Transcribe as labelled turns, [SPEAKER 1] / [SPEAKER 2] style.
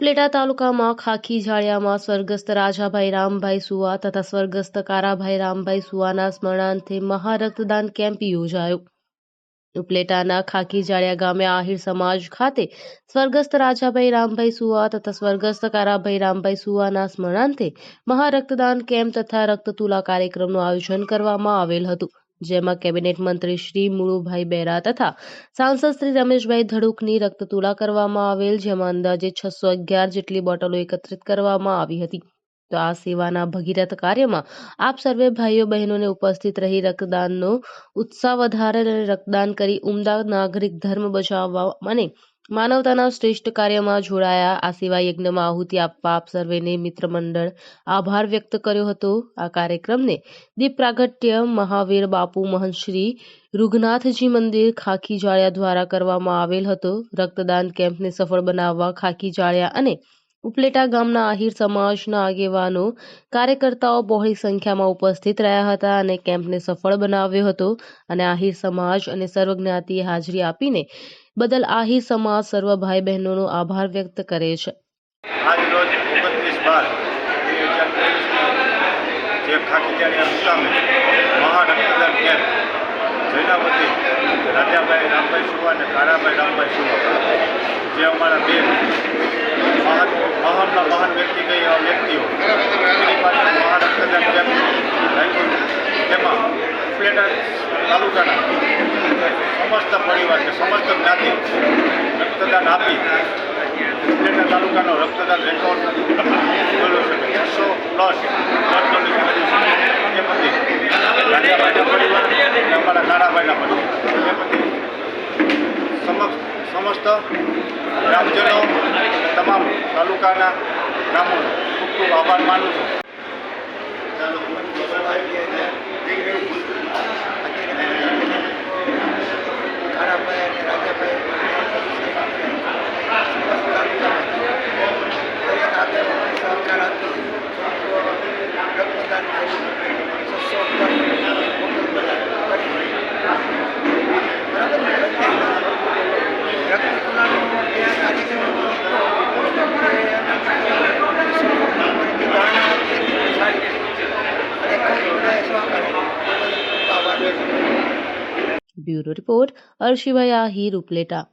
[SPEAKER 1] ઉપલેટા તાલુકામાં ખાખી જાળિયામાં સ્વર્ગસ્થ રાજાભાઈ રામભાઈ સુવા તથા સ્વર્ગસ્થ કારાભાઈ રામભાઈ સુવાના સ્મરણાર્થે મહારક્તદાન કેમ્પ યોજાયો। ઉપલેટાના ખાખી જાળિયા ગામે આહિર સમાજ ખાતે સ્વર્ગસ્થ રાજાભાઈ રામભાઈ સુવા તથા સ્વર્ગસ્થ કારાભાઈ રામભાઈ સુવાના સ્મરણાર્થે મહારક્તદાન કેમ્પ તથા રક્તતુલા કાર્યક્રમનું આયોજન કરવામાં આવેલ હતું, જેમાં કેબિનેટ મંત્રી શ્રી મુળુભાઈ બેરા તથા સાંસદ શ્રી રમેશભાઈ ધડુકની રક્તતુલા કરવામાં આવેલ, જેમાં અંદાજે 611 જેટલી બોટલો એકત્રિત કરવામાં આવી હતી। તો આ સેવાના ભગીરથ કાર્યમાં આપ સર્વે ભાઈઓ બહેનોને ઉપસ્થિત રહી રક્તદાનનો ઉત્સાહ વધારે અને રક્તદાન કરી ઉમદા નાગરિક ધર્મ બચાવવા અને માનવતાના શ્રેષ્ઠ કાર્યમાં જોડાયા। આ સેવા યજ્ઞમાં આહુતિ આપવા આપ સર્વેને મિત્ર મંડળ આભાર વ્યક્ત કર્યો હતો। આ કાર્યક્રમને દીપ પ્રાગટ્ય મહાવીર બાપુ મહંત શ્રી રૂગનાથજી મંદિર ખાખી જાળિયા દ્વારા કરવામાં આવેલ હતો। રક્તદાન કેમ્પને સફળ બનાવવા ખાખી જાળિયા અને ઉપલેટા ગામના આહિર સમાજના આગેવાનો કાર્યકર્તાઓ બહોળી સંખ્યામાં ઉપસ્થિત રહ્યા હતા અને કેમ્પને સફળ બનાવ્યો હતો અને આહિર સમાજ અને સર્વ જ્ઞાતિએ હાજરી આપીને બદલ આહિર સમાજ સર્વ ભાઈ બહેનોનો આભાર વ્યક્ત કરે છે।
[SPEAKER 2] આજ રોજ 29/12/2023 જે ખાખી જાળિયા મુકામે મહારક્તદાન કેમ્પ જેના વતી રાજાભાઈ રામભાઈ સુવા અને કારાભાઈ રામભાઈ સુવા જે અમારા બે મહાન વ્યક્તિ કઈ એવા વ્યક્તિઓ એની પાસે મહારક્તદાન કેમ્પ રાખ્યું, તેમાં ઉપલેટા તાલુકાના સમસ્ત પરિવાર કે સમસ્ત જ્ઞાતિ રક્તદાન આપી ઉપલેટા તાલુકાનો રક્તદાન રેકોર્ડ બોલ્યો છે કે 600+ એ પછી રાજાભાઈના પરિવાર અને અમારા કારાભાઈના પરિવાર એ પછી સમસ્ત ગ્રામજનો તમામ તાલુકાના ગામોનો ખૂબ ખૂબ આભાર માનું છું।
[SPEAKER 1] Bureau report, Arshibhai Ahir, Upleta.